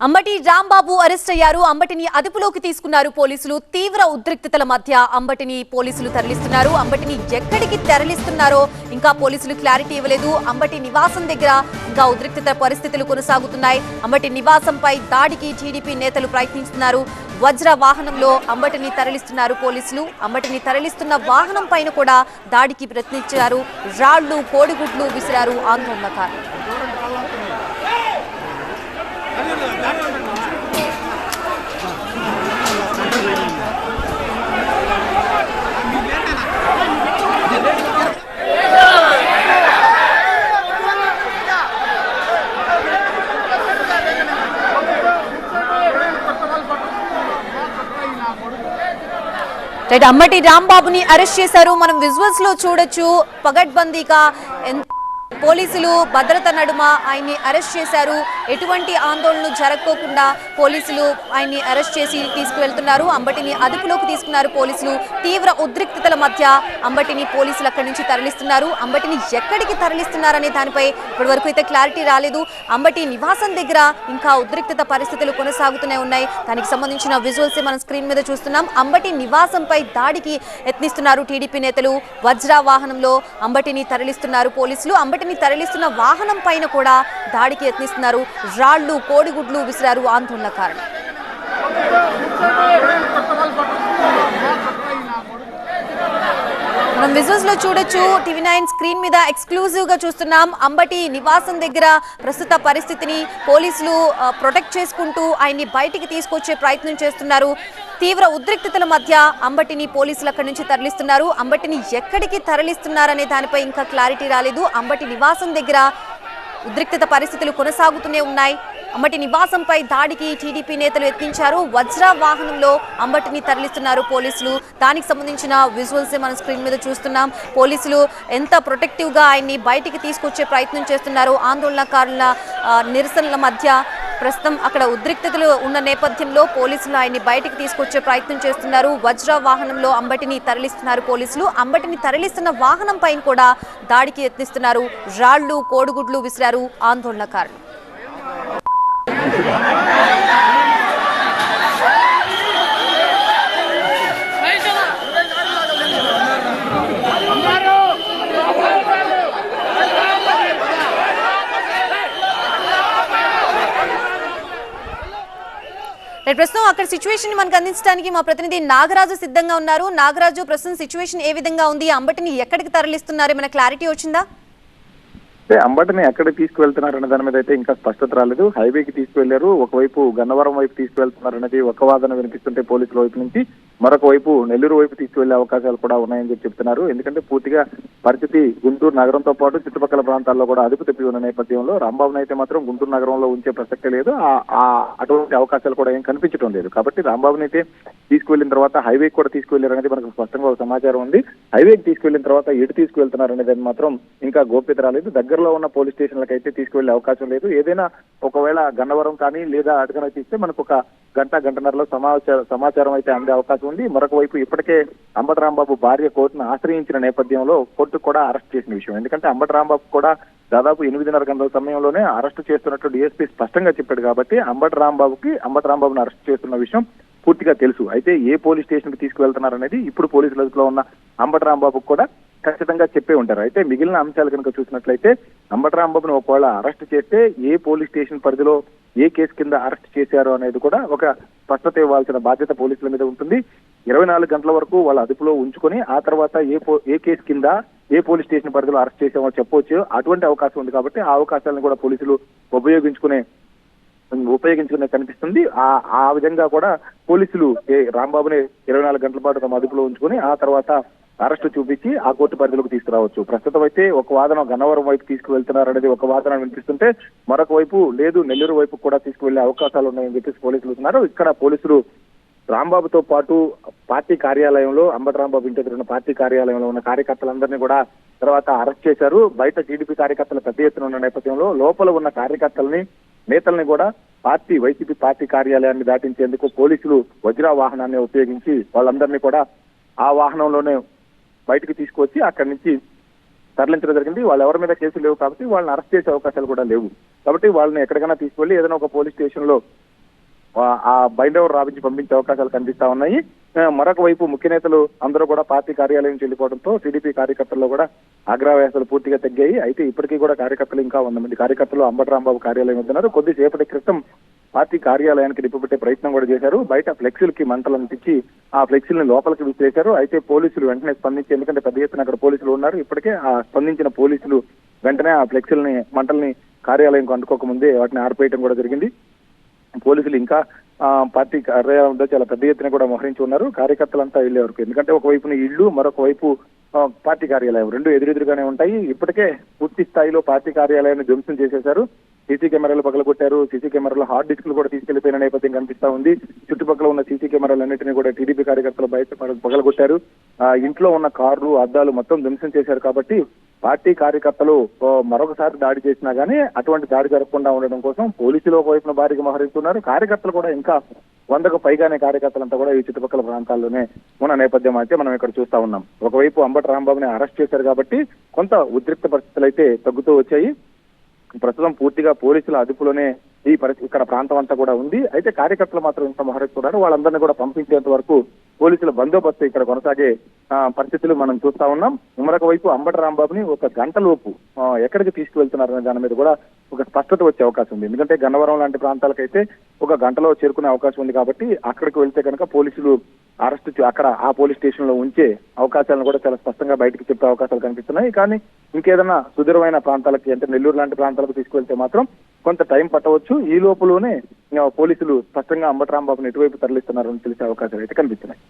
Ambati Rambabu arrest అయ్యారు. అంబటిని అదుపులోకి తీసుకున్నారు పోలీసులు. తీవ్ర ఉద్రిక్తతల మధ్య అంబటిని పోలీసులు తరలిస్తున్నారు. అంబటిని ఎక్కడికి తరలిస్తున్నారో ఇంకా పోలీసులు క్లారిటీ ఇవ్వలేదు. అంబటి నివాసం దగ్గర ఇంకా ఉద్రిక్తత పరిస్థితులు కొనసాగుతున్నాయి. అంబటి నివాసంపై దాడికి టీడీపీ నేతలు ప్రయత్నిస్తున్నారు. వజ్ర వాహనంలో అంబటిని తరలిస్తున్నారు పోలీసులు. అంబటిని తరలిస్తున్న వాహనం పైన కూడా దాడికి ప్రయత్నించారు. రాళ్లు, కోడిగుడ్లు విసిరారు ఆందోళనకారులు. అంబటి రాంబాబుని అరెస్ట్ చేశారు. మనం విజువల్స్ లో చూడొచ్చు. పగడ్బందీగా పోలీసులు భద్రత నడుమ ఆయన్ని అరెస్ట్ చేశారు. ఎటువంటి ఆందోళనలు జరగకోకుండా పోలీసులు ఆయన్ని అరెస్ట్ చేసి తీసుకువెళ్తున్నారు. అంబటిని అదుపులోకి తీసుకున్నారు పోలీసులు. తీవ్ర ఉద్రిక్తతల మధ్య అంబటిని పోలీసులు అక్కడి నుంచి తరలిస్తున్నారు. అంబటిని ఎక్కడికి తరలిస్తున్నారనే దానిపై ఇప్పటి వరకు అయితే క్లారిటీ రాలేదు. అంబటి నివాసం దగ్గర ఇంకా ఉద్రిక్తత పరిస్థితులు కొనసాగుతూనే ఉన్నాయి. దానికి సంబంధించిన విజువల్స్ మనం స్క్రీన్ మీద చూస్తున్నాం. అంబటి నివాసంపై దాడికి యత్నిస్తున్నారు టీడీపీ నేతలు. వజ్ర వాహనంలో అంబటిని తరలిస్తున్నారు పోలీసులు. అంబటిని తరలిస్తున్న వాహనం పైన కూడా దాడికి యత్నిస్తున్నారు. రాళ్లు, కోడిగుడ్లు విసిరారు ఆందోళనకారులు. మనం విజువల్స్ లో చూడొచ్చు. టీవీ9 స్క్రీన్ మీద ఎక్స్క్లూజివ్ గా చూస్తున్నాం. అంబటి నివాసం దగ్గర ప్రస్తుత పరిస్థితిని పోలీసులు ప్రొటెక్ట్ చేసుకుంటూ ఆయన్ని బయటికి తీసుకొచ్చే ప్రయత్నం చేస్తున్నారు. తీవ్ర ఉద్రిక్తతల మధ్య అంబటిని పోలీసులు అక్కడి నుంచి తరలిస్తున్నారు. అంబటిని ఎక్కడికి తరలిస్తున్నారనే దానిపై ఇంకా క్లారిటీ రాలేదు. అంబటి నివాసం దగ్గర ఉద్రిక్తత పరిస్థితులు కొనసాగుతూనే ఉన్నాయి. అంబటి నివాసంపై దాడికి టీడీపీ నేతలు యత్నించారు. వజ్ర వాహనంలో అంబటిని తరలిస్తున్నారు పోలీసులు. దానికి సంబంధించిన విజువల్స్ మనం స్క్రీన్ మీద చూస్తున్నాం. పోలీసులు ఎంత ప్రొటెక్టివ్ గా ఆయన్ని బయటికి తీసుకొచ్చే ప్రయత్నం చేస్తున్నారు. ఆందోళనకారుల నిరసనల మధ్య ప్రస్తుతం అక్కడ ఉద్రిక్తతలు ఉన్న నేపథ్యంలో పోలీసులు ఆయన్ని బయటికి తీసుకొచ్చే ప్రయత్నం చేస్తున్నారు. వజ్ర వాహనంలో అంబటిని తరలిస్తున్నారు పోలీసులు. అంబటిని తరలిస్తున్న వాహనం పైన కూడా దాడికి యత్నిస్తున్నారు. రాళ్లు, కోడిగుడ్లు విసిరారు ఆందోళనకారులు. ప్రస్తుతం అక్కడ సిచ్యువేషన్ మనకు అందించడానికి మా ప్రతినిధి నాగరాజు సిద్ధంగా ఉన్నారు. నాగరాజు, ప్రస్తుతం సిచ్యువేషన్ ఏ విధంగా ఉంది? అంబటిని ఎక్కడికి తరలిస్తున్నారు? ఏమైనా క్లారిటీ వచ్చిందా? అంబటిని ఎక్కడికి తీసుకువెళ్తున్నారు అనే దాని మీద అయితే ఇంకా స్పష్టత రాలేదు. హైవేకి తీసుకువెళ్లారు, ఒకవైపు గన్నవరం వైపు తీసుకువెళ్తున్నారు అనేది ఒక వాదన వినిపిస్తుంటే పోలీసుల వైపు నుంచి, మరొక వైపు నెల్లూరు వైపు తీసుకువెళ్లే అవకాశాలు కూడా ఉన్నాయని చెప్పి చెప్తున్నారు. ఎందుకంటే పూర్తిగా పరిస్థితి గుంటూరు నగరంతో పాటు చుట్టుపక్కల ప్రాంతాల్లో కూడా అదుపు తప్పి ఉన్న నేపథ్యంలో రాంబాబుని అయితే మాత్రం గుంటూరు నగరంలో ఉంచే ప్రసక్తే లేదు. అటువంటి అవకాశాలు కూడా ఏం కనిపించడం లేదు. కాబట్టి రాంబాబుని అయితే తీసుకువెళ్లిన తర్వాత హైవేకి కూడా తీసుకువెళ్లారు అనేది మనకు స్పష్టంగా ఒక సమాచారం ఉంది. హైవేకి తీసుకువెళ్లిన తర్వాత ఎటు తీసుకువెళ్తున్నారు అనేది మాత్రం ఇంకా గోప్యత రాలేదు. దగ్గరలో ఉన్న పోలీస్ స్టేషన్లకు అయితే తీసుకువెళ్లే అవకాశం లేదు. ఏదైనా ఒకవేళ గన్నవరం కానీ లేదా అటుకన తీస్తే మనకు ఒక గంటన్నరలో సమాచారం అయితే అందే అవకాశం ఉంది. మరొక వైపు ఇప్పటికే అంబటి రాంబాబు భార్య కోర్టును ఆశ్రయించిన నేపథ్యంలో కోర్టు కూడా అరెస్ట్ చేసిన విషయం. ఎందుకంటే అంబటి రాంబాబు కూడా దాదాపు 8:30 గంటల సమయంలోనే అరెస్ట్ చేస్తున్నట్టు డీఎస్పీ స్పష్టంగా చెప్పాడు. కాబట్టి అంబటి రాంబాబుని అరెస్ట్ చేస్తున్న విషయం పూర్తిగా తెలుసు. అయితే ఏ పోలీస్ స్టేషన్ కి తీసుకువెళ్తున్నారు అనేది ఇప్పుడు పోలీసుల అదుపులో ఉన్న అంబటి రాంబాబుకు కూడా ఖచ్చితంగా చెప్పే ఉంటారు. అయితే మిగిలిన అంశాలు కనుక చూసినట్లయితే అంబటి రాంబాబును ఒకవేళ అరెస్ట్ చేస్తే ఏ పోలీస్ స్టేషన్ పరిధిలో ఏ కేసు కింద అరెస్ట్ చేశారు అనేది కూడా ఒక స్పష్టత ఇవ్వాల్సిన బాధ్యత పోలీసుల మీద ఉంటుంది. 24 గంటల వరకు వాళ్ళ అదుపులో ఉంచుకొని ఆ తర్వాత ఏ కేసు కింద ఏ పోలీస్ స్టేషన్ పరిధిలో అరెస్ట్ చేసామో చెప్పవచ్చు. అటువంటి అవకాశం ఉంది. కాబట్టి ఆ అవకాశాలను కూడా పోలీసులు ఉపయోగించుకునే కనిపిస్తుంది. ఆ విధంగా కూడా పోలీసులు రాంబాబుని 24 గంటల పాటు తమ అదుపులో ఉంచుకొని ఆ తర్వాత అరెస్టు చూపించి ఆ కోర్టు పరిధిలోకి తీసుకురావచ్చు. ప్రస్తుతం అయితే ఒక వాదన గన్నవరం వైపు తీసుకువెళ్తున్నారు అనేది ఒక వాదన వినిపిస్తుంటే, మరొక వైపు లేదు నెల్లూరు వైపు కూడా తీసుకువెళ్లే అవకాశాలు ఉన్నాయని చెప్పేసి పోలీసులు ఉన్నారు. ఇక్కడ పోలీసులు రాంబాబుతో పాటు పార్టీ కార్యాలయంలో, అంబటి రాంబాబు ఇంటి దగ్గర ఉన్న పార్టీ కార్యాలయంలో ఉన్న కార్యకర్తలందరినీ కూడా తర్వాత అరెస్ట్ చేశారు. బయట టీడీపీ కార్యకర్తలు పెద్ద ఎత్తున ఉన్న నేపథ్యంలో లోపల ఉన్న కార్యకర్తల్ని, నేతల్ని కూడా వైసీపీ పార్టీ కార్యాలయాన్ని దాటించేందుకు పోలీసులు వజ్ర వాహనాన్ని ఉపయోగించి వాళ్ళందరినీ కూడా ఆ వాహనంలోనే బయటకు తీసుకొచ్చి అక్కడి నుంచి తరలించడం జరిగింది. వాళ్ళు ఎవరి మీద కేసులు లేవు కాబట్టి వాళ్ళని అరెస్ట్ చేసే అవకాశాలు కూడా లేవు. కాబట్టి వాళ్ళని ఎక్కడికైనా తీసుకెళ్లి ఏదైనా ఒక పోలీస్ స్టేషన్ లో ఆ బైండవర్ రాపించి పంపించే అవకాశాలు కనిపిస్తా ఉన్నాయి. మరొక వైపు ముఖ్య నేతలు అందరూ కూడా పార్టీ కార్యాలయం వెళ్ళిపోవడంతో టీడీపీ కార్యకర్తల్లో కూడా ఆగ్రహవేశాలు పూర్తిగా తగ్గాయి. అయితే ఇప్పటికీ కూడా కార్యకర్తలు ఇంకా 100 మంది కార్యకర్తలు అంబటి రాంబాబు కార్యాలయం వస్తున్నారు. కొద్దిసేపటి క్రితం పార్టీ కార్యాలయానికి నిప్పుపెట్టే ప్రయత్నం కూడా చేశారు. బయట ఫ్లెక్సీలకి మంటలు అంటించి ఆ ఫ్లెక్సీలను లోపలికి విసిరేశారు. అయితే పోలీసులు వెంటనే స్పందించి, ఎందుకంటే పెద్ద ఎత్తున అక్కడ పోలీసులు ఉన్నారు, ఇప్పటికే ఆ స్పందించిన పోలీసులు వెంటనే ఆ ఫ్లెక్సీలని మంటల్ని కార్యాలయంకు అంటుకోకముందే వాటిని ఆర్పేయడం కూడా జరిగింది. పోలీసులు ఇంకా పార్టీ కార్యాలయంలో చాలా పెద్ద ఎత్తున కూడా మోహరించి ఉన్నారు. కార్యకర్తలంతా వెళ్లే వరకు, ఎందుకంటే ఒకవైపున ఇళ్లు, మరొక వైపు పార్టీ కార్యాలయం రెండు ఎదురెదురుగానే ఉంటాయి. ఇప్పటికే పూర్తి స్థాయిలో పార్టీ కార్యాలయాన్ని ధ్వంసం చేసేశారు. సీసీ కెమెరాలు పగలగొట్టారు. సీసీ కెమెరాలో హార్డ్ డిస్క్లు కూడా తీసుకెళ్లిపోయిన నేపథ్యం కనిపిస్తా ఉంది. చుట్టుపక్కల ఉన్న సీసీ కెమెరాలన్నింటినీ కూడా టీడీపీ కార్యకర్తలు బయట పగలగొట్టారు. ఇంట్లో ఉన్న కార్లు, అద్దాలు మొత్తం ధ్వంసం చేశారు. కాబట్టి పార్టీ కార్యకర్తలు మరొకసారి దాడి చేసినా గానీ అటువంటి దాడి జరగకుండా ఉండడం కోసం పోలీసులు ఒకవైపున భారీగా మోహరిస్తున్నారు. కార్యకర్తలు కూడా ఇంకా 100కు పైగానే కార్యకర్తలంతా కూడా ఈ చుట్టుపక్కల ప్రాంతాల్లోనే ఉన్న నేపథ్యం అయితే మనం ఇక్కడ చూస్తా ఉన్నాం. ఒకవైపు అంబటి రాంబాబుని అరెస్ట్ చేశారు కాబట్టి కొంత ఉద్రిక్త పరిస్థితులు అయితే తగ్గుతూ వచ్చాయి. ప్రస్తుతం పూర్తిగా పోలీసుల అదుపులోనే ఈ పరిస్థితి ఇక్కడ ప్రాంతం అంతా కూడా ఉంది. అయితే కార్యకర్తలు మాత్రం ఇంత మోహరిస్తున్నారు. వాళ్ళందరినీ కూడా పంపించేంత వరకు పోలీసుల బందోబస్తు ఇక్కడ కొనసాగే పరిస్థితులు మనం చూస్తా ఉన్నాం. మరొక వైపు అంబటి రాంబాబుని ఒక గంట లోపు ఎక్కడికి తీసుకువెళ్తున్నారనే దాని మీద కూడా ఒక స్పష్టత వచ్చే అవకాశం ఉంది. ఎందుకంటే గన్నవరం లాంటి ప్రాంతాలకైతే ఒక గంటలో చేరుకునే అవకాశం ఉంది. కాబట్టి అక్కడికి వెళ్తే కనుక పోలీసులు అక్కడ ఆ పోలీస్ స్టేషన్ లో ఉంచే అవకాశాలను కూడా చాలా స్పష్టంగా బయటకు చెప్పే అవకాశాలు కనిపిస్తున్నాయి. కానీ ఇంకేదైనా సుదూరమైన ప్రాంతాలకి, అంటే నెల్లూరు లాంటి ప్రాంతాలకు తీసుకువెళ్తే మాత్రం కొంత టైం పట్టవచ్చు. ఈ లోపులోనే పోలీసులు స్పష్టంగా అంబటి రాంబాబుని ఎటువైపు తరలిస్తున్నారని తెలిసే అవకాశాలు అయితే కనిపిస్తున్నాయి.